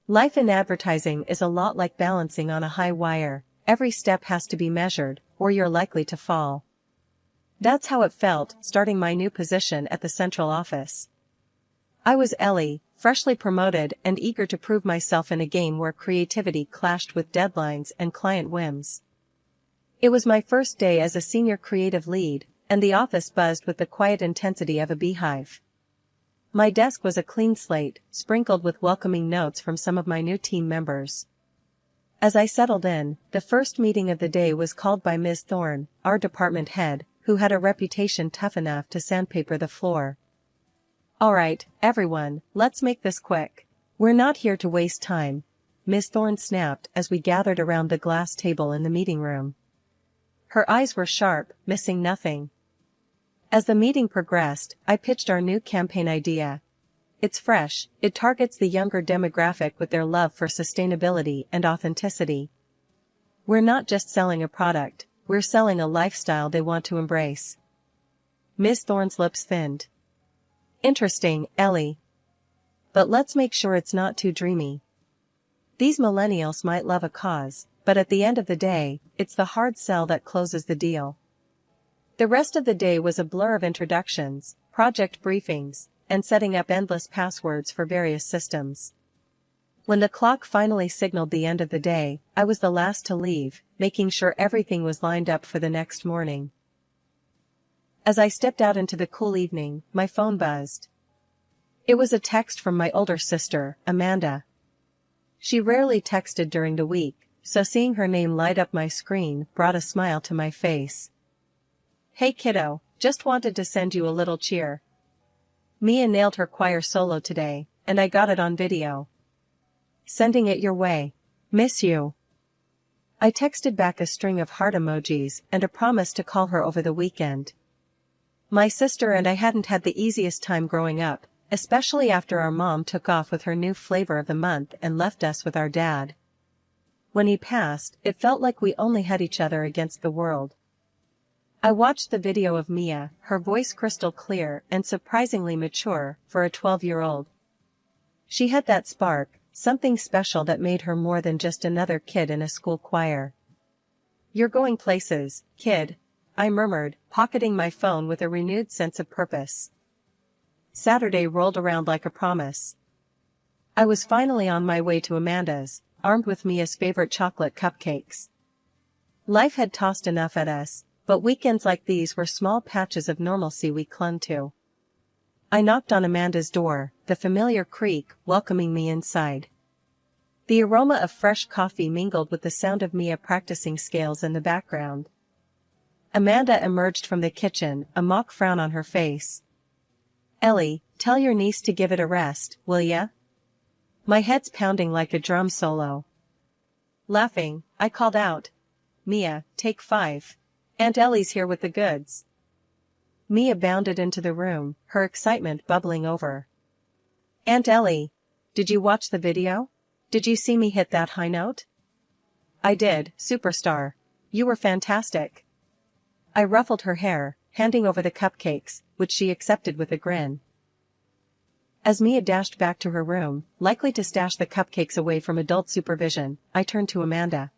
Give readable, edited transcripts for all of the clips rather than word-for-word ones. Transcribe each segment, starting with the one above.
Life in advertising is a lot like balancing on a high wire. Every step has to be measured, or you're likely to fall. That's how it felt, starting my new position at the central office. I was Ellie, freshly promoted and eager to prove myself in a game where creativity clashed with deadlines and client whims. It was my first day as a senior creative lead, and the office buzzed with the quiet intensity of a beehive. My desk was a clean slate, sprinkled with welcoming notes from some of my new team members. As I settled in, the first meeting of the day was called by Ms. Thorne, our department head, who had a reputation tough enough to sandpaper the floor. "All right, everyone, let's make this quick. We're not here to waste time," Ms. Thorne snapped as we gathered around the glass table in the meeting room. Her eyes were sharp, missing nothing. As the meeting progressed, I pitched our new campaign idea. It's fresh, it targets the younger demographic with their love for sustainability and authenticity. We're not just selling a product, we're selling a lifestyle they want to embrace. Ms. Thorne's lips thinned. "Interesting, Ellie. But let's make sure it's not too dreamy. These millennials might love a cause, but at the end of the day, it's the hard sell that closes the deal." The rest of the day was a blur of introductions, project briefings, and setting up endless passwords for various systems. When the clock finally signaled the end of the day, I was the last to leave, making sure everything was lined up for the next morning. As I stepped out into the cool evening, my phone buzzed. It was a text from my older sister, Amanda. She rarely texted during the week, so seeing her name light up my screen brought a smile to my face. "Hey kiddo, just wanted to send you a little cheer. Mia nailed her choir solo today, and I got it on video. Sending it your way. Miss you." I texted back a string of heart emojis and a promise to call her over the weekend. My sister and I hadn't had the easiest time growing up, especially after our mom took off with her new flavor of the month and left us with our dad. When he passed, it felt like we only had each other against the world. I watched the video of Mia, her voice crystal clear and surprisingly mature for a 12-year-old. She had that spark, something special that made her more than just another kid in a school choir. "You're going places, kid," I murmured, pocketing my phone with a renewed sense of purpose. Saturday rolled around like a promise. I was finally on my way to Amanda's, armed with Mia's favorite chocolate cupcakes. Life had tossed enough at us, but weekends like these were small patches of normalcy we clung to. I knocked on Amanda's door, the familiar creak welcoming me inside. The aroma of fresh coffee mingled with the sound of Mia practicing scales in the background. Amanda emerged from the kitchen, a mock frown on her face. "Ellie, tell your niece to give it a rest, will ya?" My head's pounding like a drum solo. Laughing, I called out, "Mia, take 5. Aunt Ellie's here with the goods." Mia bounded into the room, her excitement bubbling over. "Aunt Ellie, did you watch the video? Did you see me hit that high note?" "I did, superstar. You were fantastic." I ruffled her hair, handing over the cupcakes, which she accepted with a grin. As Mia dashed back to her room, likely to stash the cupcakes away from adult supervision, I turned to Amanda.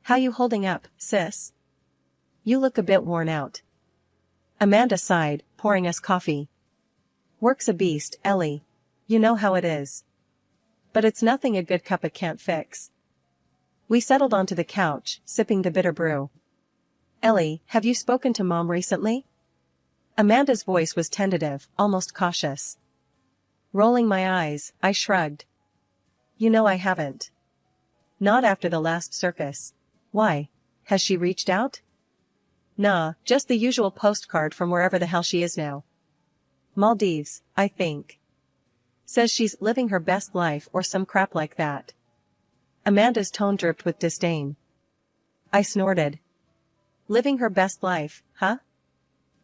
"How you holding up, sis? You look a bit worn out." Amanda sighed, pouring us coffee. "Work's a beast, Ellie. You know how it is. But it's nothing a good cuppa can't fix." We settled onto the couch, sipping the bitter brew. "Ellie, have you spoken to Mom recently?" Amanda's voice was tentative, almost cautious. Rolling my eyes, I shrugged. "You know I haven't. Not after the last circus. Why? Has she reached out?" "Nah, just the usual postcard from wherever the hell she is now. Maldives, I think. Says she's living her best life or some crap like that." Amanda's tone dripped with disdain. I snorted. "Living her best life, huh?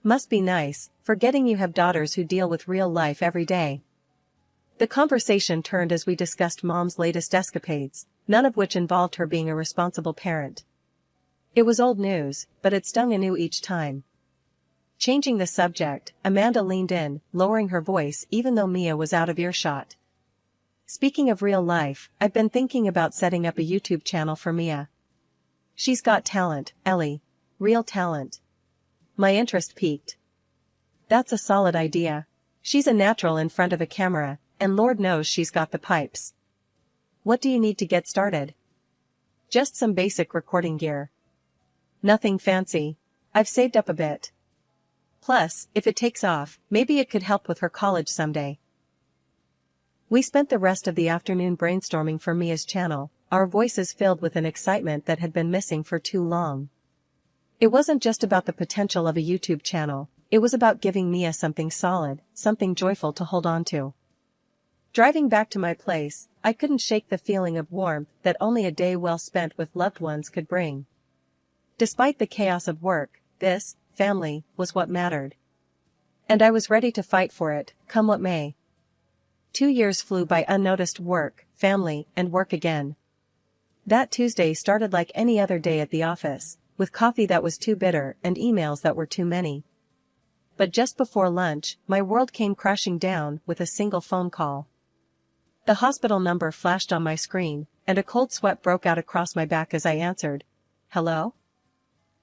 Must be nice, forgetting you have daughters who deal with real life every day." The conversation turned as we discussed Mom's latest escapades, none of which involved her being a responsible parent. It was old news, but it stung anew each time. Changing the subject, Amanda leaned in, lowering her voice even though Mia was out of earshot. Speaking of real life, I've been thinking about setting up a YouTube channel for Mia. She's got talent, Ellie. Real talent. My interest piqued. That's a solid idea. She's a natural in front of a camera, and Lord knows she's got the pipes. What do you need to get started? Just some basic recording gear. Nothing fancy. I've saved up a bit. Plus, if it takes off, maybe it could help with her college someday. We spent the rest of the afternoon brainstorming for Mia's channel, our voices filled with an excitement that had been missing for too long. It wasn't just about the potential of a YouTube channel, it was about giving Mia something solid, something joyful to hold on to. Driving back to my place, I couldn't shake the feeling of warmth that only a day well spent with loved ones could bring. Despite the chaos of work, this, family, was what mattered. And I was ready to fight for it, come what may. 2 years flew by unnoticed: work, family, and work again. That Tuesday started like any other day at the office, with coffee that was too bitter and emails that were too many. But just before lunch, my world came crashing down with a single phone call. The hospital number flashed on my screen, and a cold sweat broke out across my back as I answered. Hello?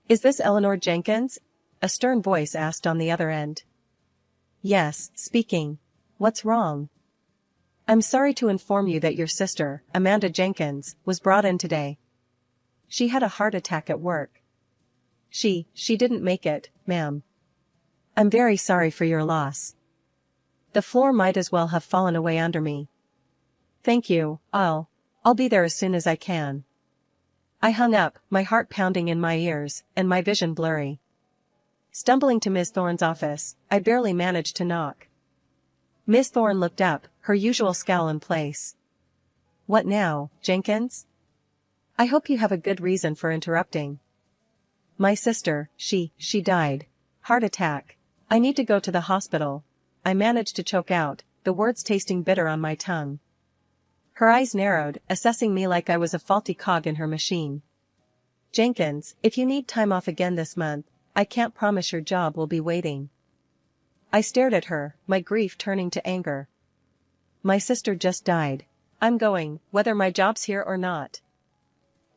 Is this Eleanor Jenkins? A stern voice asked on the other end. Yes, speaking. What's wrong? I'm sorry to inform you that your sister, Amanda Jenkins, was brought in today. She had a heart attack at work. She didn't make it, ma'am. I'm very sorry for your loss. The floor might as well have fallen away under me. Thank you, I'll be there as soon as I can. I hung up, my heart pounding in my ears, and my vision blurry. Stumbling to Miss Thorne's office, I barely managed to knock. Miss Thorne looked up, her usual scowl in place. What now, Jenkins? I hope you have a good reason for interrupting. My sister, she died. Heart attack. I need to go to the hospital. I managed to choke out, the words tasting bitter on my tongue. Her eyes narrowed, assessing me like I was a faulty cog in her machine. Jenkins, if you need time off again this month, I can't promise your job will be waiting. I stared at her, my grief turning to anger. My sister just died. I'm going, whether my job's here or not.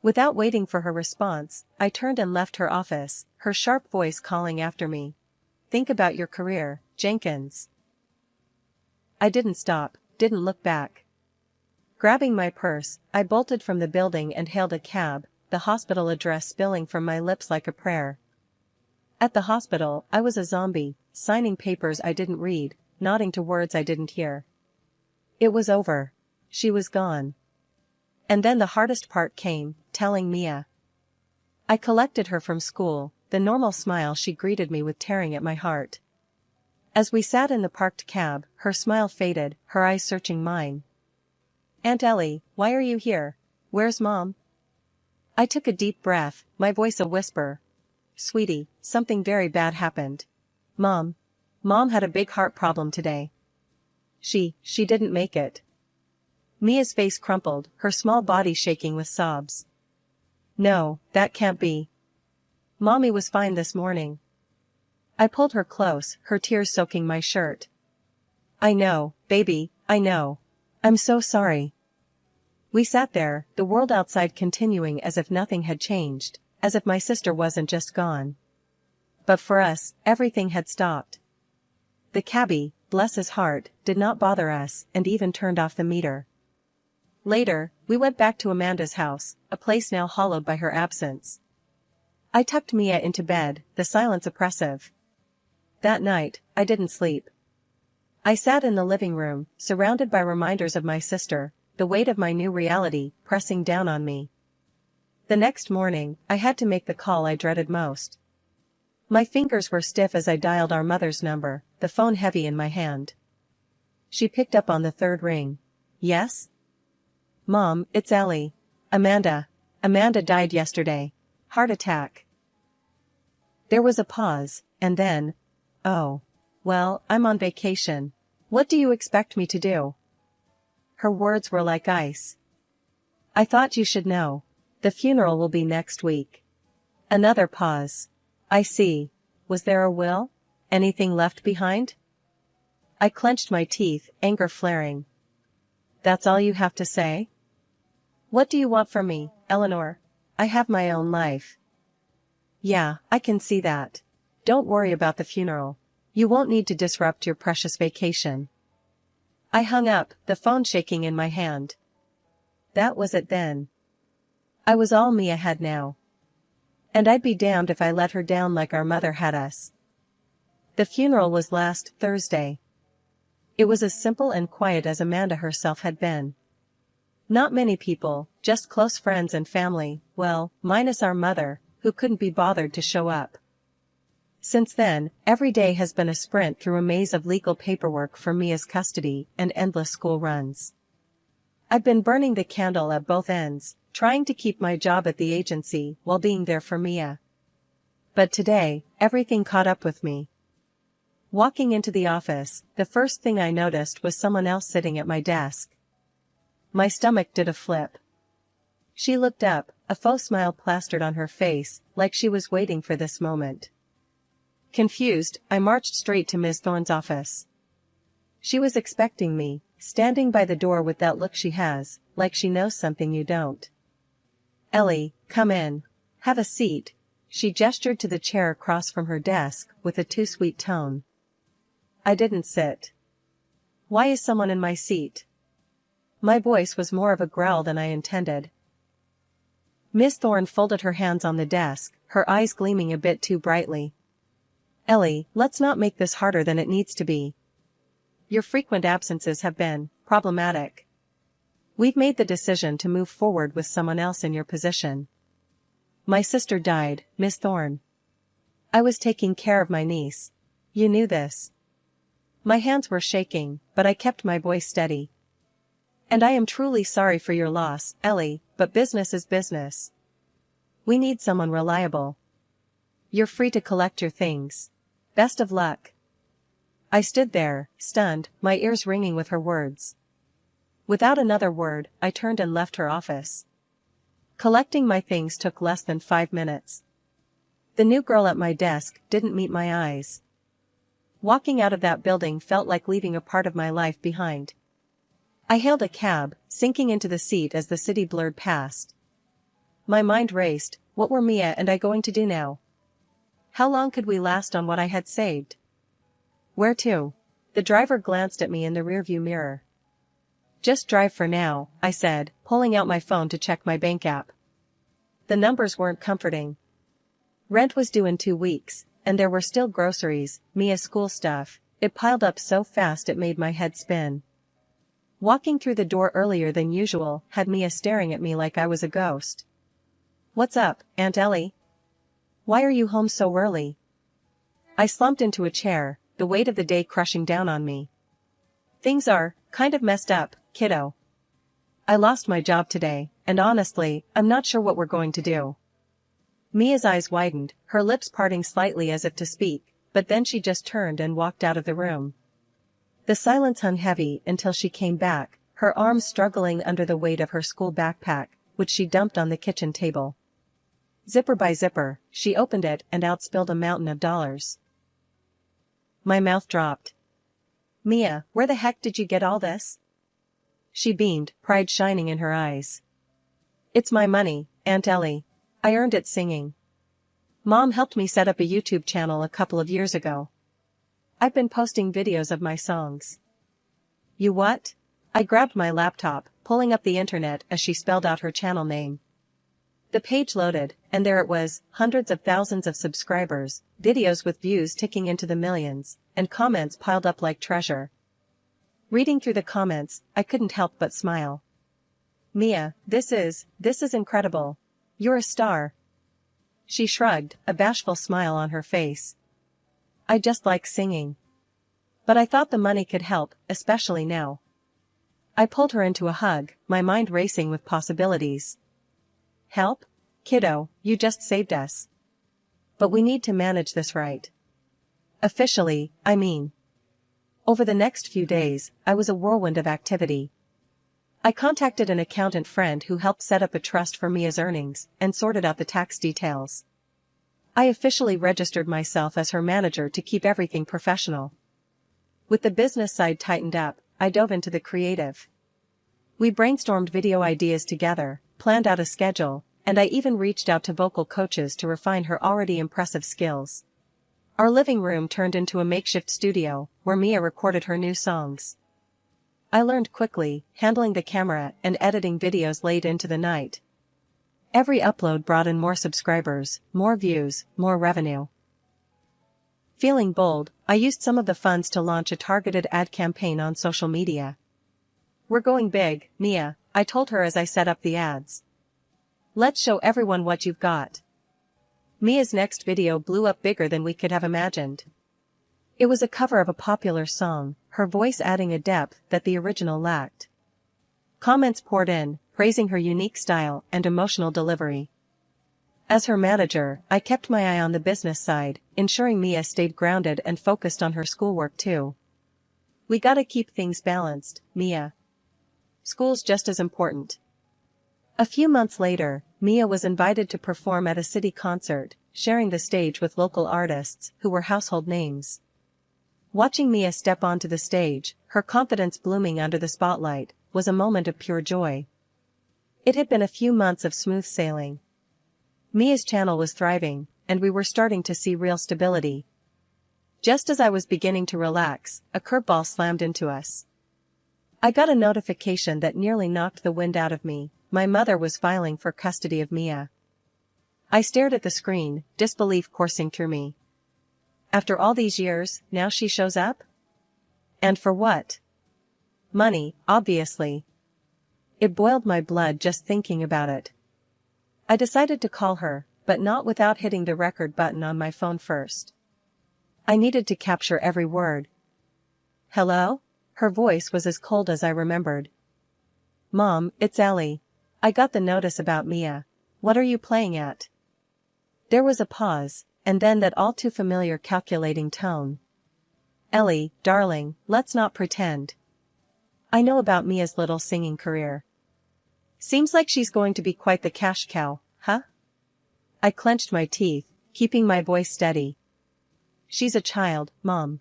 Without waiting for her response, I turned and left her office, her sharp voice calling after me. Think about your career, Jenkins. I didn't stop, didn't look back. Grabbing my purse, I bolted from the building and hailed a cab, the hospital address spilling from my lips like a prayer. At the hospital, I was a zombie, signing papers I didn't read, nodding to words I didn't hear. It was over. She was gone. And then the hardest part came, telling Mia. I collected her from school, the normal smile she greeted me with tearing at my heart. As we sat in the parked cab, her smile faded, her eyes searching mine. Aunt Ellie, why are you here? Where's Mom? I took a deep breath, my voice a whisper. Sweetie, something very bad happened. Mom had a big heart problem today. She didn't make it. Mia's face crumpled, her small body shaking with sobs. No, that can't be. Mommy was fine this morning. I pulled her close, her tears soaking my shirt. I know, baby, I know. I'm so sorry. We sat there, the world outside continuing as if nothing had changed, as if my sister wasn't just gone. But for us, everything had stopped. The cabbie, bless his heart, did not bother us and even turned off the meter. Later, we went back to Amanda's house, a place now hollowed by her absence. I tucked Mia into bed, the silence oppressive. That night, I didn't sleep. I sat in the living room, surrounded by reminders of my sister, the weight of my new reality pressing down on me. The next morning, I had to make the call I dreaded most. My fingers were stiff as I dialed our mother's number, the phone heavy in my hand. She picked up on the third ring. Yes? Mom, it's Ellie. Amanda died yesterday. Heart attack. There was a pause, and then, oh. Well, I'm on vacation. What do you expect me to do? Her words were like ice. I thought you should know. The funeral will be next week. Another pause. I see. Was there a will? Anything left behind? I clenched my teeth, anger flaring. That's all you have to say? What do you want from me, Eleanor? I have my own life. Yeah, I can see that. Don't worry about the funeral. You won't need to disrupt your precious vacation. I hung up, the phone shaking in my hand. That was it then. I was all Mia had now. And I'd be damned if I let her down like our mother had us. The funeral was last Thursday. It was as simple and quiet as Amanda herself had been. Not many people, just close friends and family, well, minus our mother, who couldn't be bothered to show up. Since then, every day has been a sprint through a maze of legal paperwork for Mia's custody and endless school runs. I've been burning the candle at both ends, trying to keep my job at the agency while being there for Mia. But today, everything caught up with me. Walking into the office, the first thing I noticed was someone else sitting at my desk. My stomach did a flip. She looked up, a faux smile plastered on her face, like she was waiting for this moment. Confused, I marched straight to Ms. Thorne's office. She was expecting me, standing by the door with that look she has, like she knows something you don't. Ellie, come in. Have a seat. She gestured to the chair across from her desk, with a too sweet tone. I didn't sit. Why is someone in my seat? My voice was more of a growl than I intended. Miss Thorne folded her hands on the desk, her eyes gleaming a bit too brightly. Ellie, let's not make this harder than it needs to be. Your frequent absences have been problematic. We've made the decision to move forward with someone else in your position. My sister died, Miss Thorne. I was taking care of my niece. You knew this. My hands were shaking, but I kept my voice steady. And I am truly sorry for your loss, Ellie, but business is business. We need someone reliable. You're free to collect your things. Best of luck. I stood there, stunned, my ears ringing with her words. Without another word, I turned and left her office. Collecting my things took less than 5 minutes. The new girl at my desk didn't meet my eyes. Walking out of that building felt like leaving a part of my life behind. I hailed a cab, sinking into the seat as the city blurred past. My mind raced. What were Mia and I going to do now? How long could we last on what I had saved? Where to? The driver glanced at me in the rearview mirror. Just drive for now, I said, pulling out my phone to check my bank app. The numbers weren't comforting. Rent was due in 2 weeks, and there were still groceries, Mia's school stuff. It piled up so fast it made my head spin. Walking through the door earlier than usual had Mia staring at me like I was a ghost. What's up, Aunt Ellie? Why are you home so early? I slumped into a chair, the weight of the day crushing down on me. Things are kind of messed up, kiddo. I lost my job today, and honestly, I'm not sure what we're going to do. Mia's eyes widened, her lips parting slightly as if to speak, but then she just turned and walked out of the room. The silence hung heavy until she came back, her arms struggling under the weight of her school backpack, which she dumped on the kitchen table. Zipper by zipper, she opened it and out spilled a mountain of dollars. My mouth dropped. Mia, where the heck did you get all this? She beamed, pride shining in her eyes. It's my money, Aunt Ellie. I earned it singing. Mom helped me set up a YouTube channel a couple of years ago. I've been posting videos of my songs. You what? I grabbed my laptop, pulling up the internet as she spelled out her channel name. The page loaded, and there it was, hundreds of thousands of subscribers, videos with views ticking into the millions, and comments piled up like treasure. Reading through the comments, I couldn't help but smile. Mia, this is incredible. You're a star. She shrugged, a bashful smile on her face. I just like singing. But I thought the money could help, especially now. I pulled her into a hug, my mind racing with possibilities. Help? Kiddo, you just saved us. But we need to manage this right. Officially, I mean. Over the next few days, I was a whirlwind of activity. I contacted an accountant friend who helped set up a trust for Mia's earnings and sorted out the tax details. I officially registered myself as her manager to keep everything professional. With the business side tightened up, I dove into the creative. We brainstormed video ideas together, planned out a schedule, and I even reached out to vocal coaches to refine her already impressive skills. Our living room turned into a makeshift studio, where Mia recorded her new songs. I learned quickly, handling the camera and editing videos late into the night. Every upload brought in more subscribers, more views, more revenue. Feeling bold, I used some of the funds to launch a targeted ad campaign on social media. "We're going big, Mia," I told her as I set up the ads. "Let's show everyone what you've got." Mia's next video blew up bigger than we could have imagined. It was a cover of a popular song, her voice adding a depth that the original lacked. Comments poured in, praising her unique style and emotional delivery. As her manager, I kept my eye on the business side, ensuring Mia stayed grounded and focused on her schoolwork too. "We gotta keep things balanced, Mia. School's just as important." A few months later, Mia was invited to perform at a city concert, sharing the stage with local artists who were household names. Watching Mia step onto the stage, her confidence blooming under the spotlight, was a moment of pure joy. It had been a few months of smooth sailing. Mia's channel was thriving, and we were starting to see real stability. Just as I was beginning to relax, a curveball slammed into us. I got a notification that nearly knocked the wind out of me. My mother was filing for custody of Mia. I stared at the screen, disbelief coursing through me. After all these years, now she shows up? And for what? Money, obviously. It boiled my blood just thinking about it. I decided to call her, but not without hitting the record button on my phone first. I needed to capture every word. "Hello?" Her voice was as cold as I remembered. "Mom, it's Ellie. I got the notice about Mia. What are you playing at?" There was a pause, and then that all too familiar calculating tone. "Ellie, darling, let's not pretend. I know about Mia's little singing career. Seems like she's going to be quite the cash cow, huh?" I clenched my teeth, keeping my voice steady. "She's a child, Mom.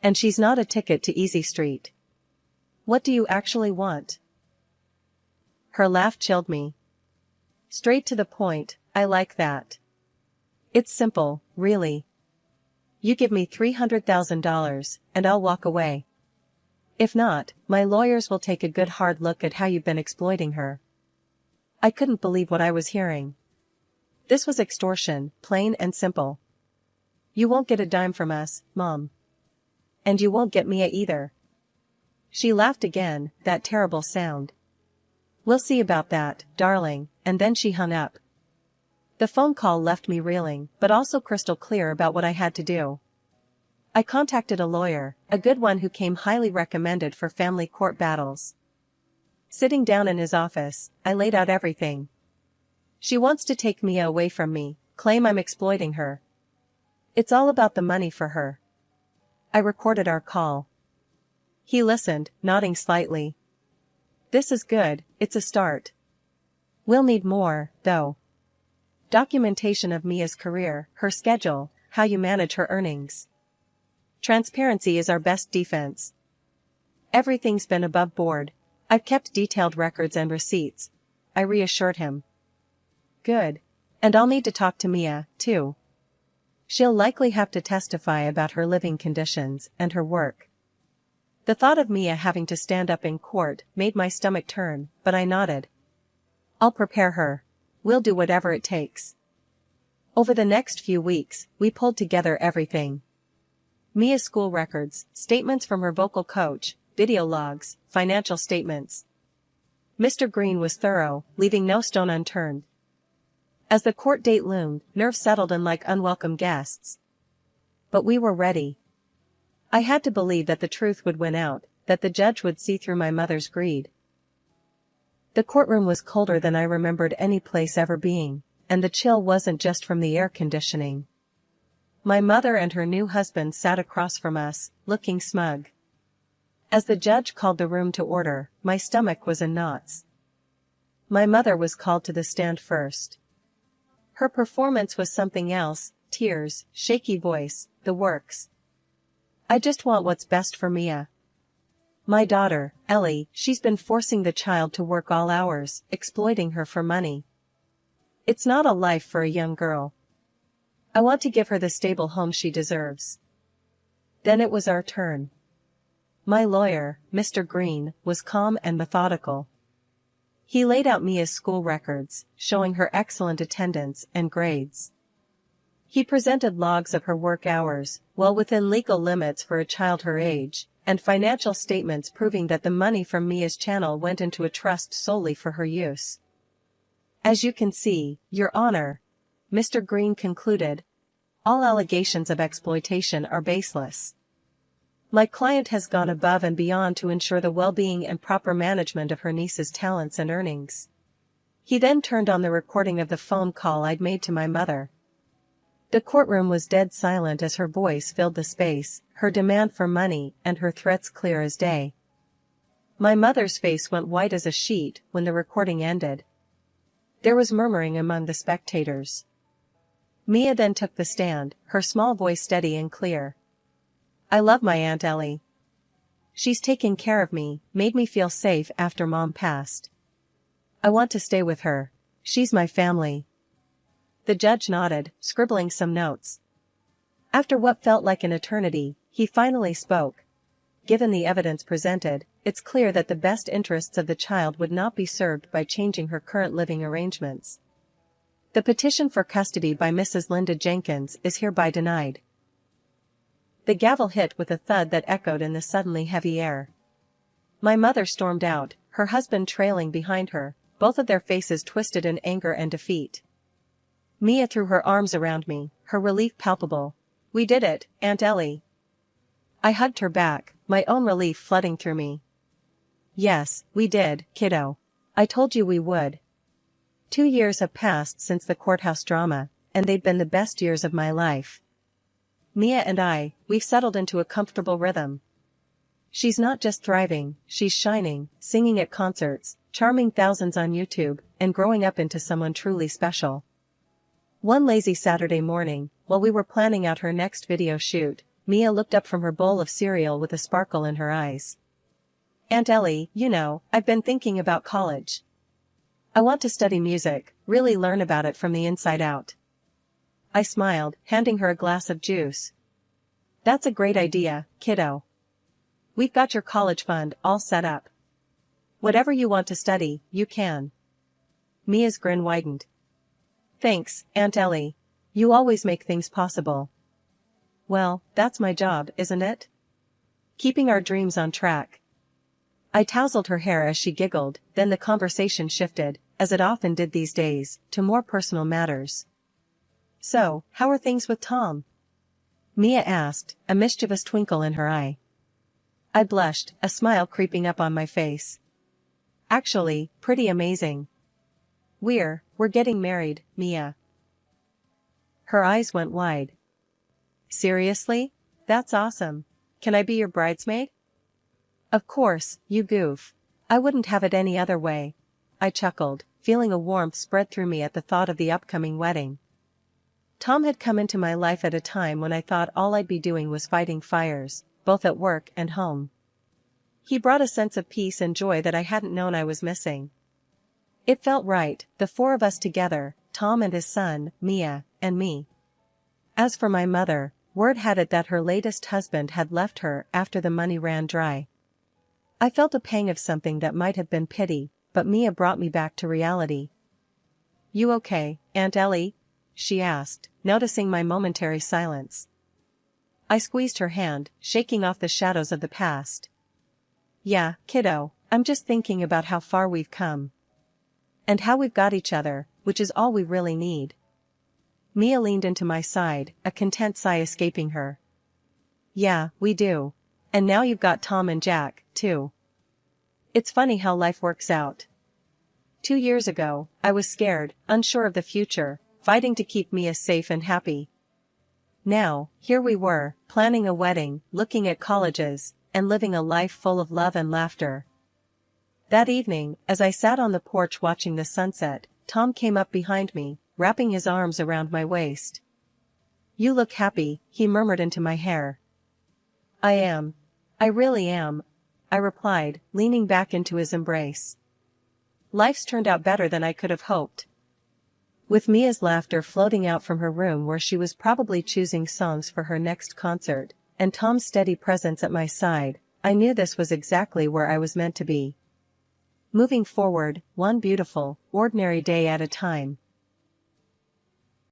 And she's not a ticket to Easy Street. What do you actually want?" Her laugh chilled me. "Straight to the point, I like that. It's simple, really. You give me $300,000, and I'll walk away. If not, my lawyers will take a good hard look at how you've been exploiting her." I couldn't believe what I was hearing. This was extortion, plain and simple. "You won't get a dime from us, Mom. And you won't get Mia either." She laughed again, that terrible sound. "We'll see about that, darling," and then she hung up. The phone call left me reeling, but also crystal clear about what I had to do. I contacted a lawyer, a good one who came highly recommended for family court battles. Sitting down in his office, I laid out everything. "She wants to take Mia away from me, claim I'm exploiting her. It's all about the money for her." I recorded our call. He listened, nodding slightly. "This is good, it's a start. We'll need more, though. Documentation of Mia's career, her schedule, how you manage her earnings. Transparency is our best defense. Everything's been above board. I've kept detailed records and receipts," I reassured him. "Good. And I'll need to talk to Mia, too. She'll likely have to testify about her living conditions and her work." The thought of Mia having to stand up in court made my stomach turn, but I nodded. "I'll prepare her. We'll do whatever it takes." Over the next few weeks, we pulled together everything. Mia's school records, statements from her vocal coach, video logs, financial statements. Mr. Green was thorough, leaving no stone unturned. As the court date loomed, nerves settled in like unwelcome guests. But we were ready. I had to believe that the truth would win out, that the judge would see through my mother's greed. The courtroom was colder than I remembered any place ever being, and the chill wasn't just from the air conditioning. My mother and her new husband sat across from us, looking smug. As the judge called the room to order, my stomach was in knots. My mother was called to the stand first. Her performance was something else, tears, shaky voice, the works. "I just want what's best for Mia. My daughter, Ellie, she's been forcing the child to work all hours, exploiting her for money. It's not a life for a young girl. I want to give her the stable home she deserves." Then it was our turn. My lawyer, Mr. Green, was calm and methodical. He laid out Mia's school records, showing her excellent attendance and grades. He presented logs of her work hours, well within legal limits for a child her age, and financial statements proving that the money from Mia's channel went into a trust solely for her use. "As you can see, Your Honor," Mr. Green concluded, "all allegations of exploitation are baseless. My client has gone above and beyond to ensure the well-being and proper management of her niece's talents and earnings." He then turned on the recording of the phone call I'd made to my mother. The courtroom was dead silent as her voice filled the space, her demand for money and her threats clear as day. My mother's face went white as a sheet when the recording ended. There was murmuring among the spectators. Mia then took the stand, her small voice steady and clear. "I love my Aunt Ellie. She's taken care of me, made me feel safe after Mom passed. I want to stay with her. She's my family." The judge nodded, scribbling some notes. After what felt like an eternity, he finally spoke. "Given the evidence presented, it's clear that the best interests of the child would not be served by changing her current living arrangements. The petition for custody by Mrs. Linda Jenkins is hereby denied." The gavel hit with a thud that echoed in the suddenly heavy air. My mother stormed out, her husband trailing behind her, both of their faces twisted in anger and defeat. Mia threw her arms around me, her relief palpable. "We did it, Aunt Ellie." I hugged her back, my own relief flooding through me. "Yes, we did, kiddo. I told you we would." 2 years have passed since the courthouse drama, and they'd been the best years of my life. Mia and we've settled into a comfortable rhythm. She's not just thriving, she's shining, singing at concerts, charming thousands on YouTube, and growing up into someone truly special. One lazy Saturday morning, while we were planning out her next video shoot, Mia looked up from her bowl of cereal with a sparkle in her eyes. "Aunt Ellie, you know, I've been thinking about college. I want to study music, really learn about it from the inside out." I smiled, handing her a glass of juice. "That's a great idea, kiddo. We've got your college fund all set up. Whatever you want to study, you can." Mia's grin widened. "Thanks, Aunt Ellie. You always make things possible." "Well, that's my job, isn't it? Keeping our dreams on track." I tousled her hair as she giggled, then the conversation shifted, as it often did these days, to more personal matters. "So, how are things with Tom?" Mia asked, a mischievous twinkle in her eye. I blushed, a smile creeping up on my face. "Actually, pretty amazing. We're getting married, Mia." Her eyes went wide. "Seriously? That's awesome. Can I be your bridesmaid?" "Of course, you goof. I wouldn't have it any other way." I chuckled, feeling a warmth spread through me at the thought of the upcoming wedding. Tom had come into my life at a time when I thought all I'd be doing was fighting fires, both at work and home. He brought a sense of peace and joy that I hadn't known I was missing. It felt right, the 4 of us together, Tom and his son, Mia, and me. As for my mother, word had it that her latest husband had left her after the money ran dry. I felt a pang of something that might have been pity, but Mia brought me back to reality. "You okay, Aunt Ellie?" she asked, noticing my momentary silence. I squeezed her hand, shaking off the shadows of the past. "Yeah, kiddo, I'm just thinking about how far we've come. And how we've got each other, which is all we really need." Mia leaned into my side, a content sigh escaping her. "Yeah, we do. And now you've got Tom and Jack, too. It's funny how life works out. 2 years ago, I was scared, unsure of the future, fighting to keep Mia safe and happy. Now, here we were, planning a wedding, looking at colleges, and living a life full of love and laughter." That evening, as I sat on the porch watching the sunset, Tom came up behind me, wrapping his arms around my waist. "You look happy," he murmured into my hair. "I am. I really am. I replied, leaning back into his embrace. Life's turned out better than I could have hoped. With Mia's laughter floating out from her room where she was probably choosing songs for her next concert, and Tom's steady presence at my side, I knew this was exactly where I was meant to be. Moving forward, one beautiful, ordinary day at a time,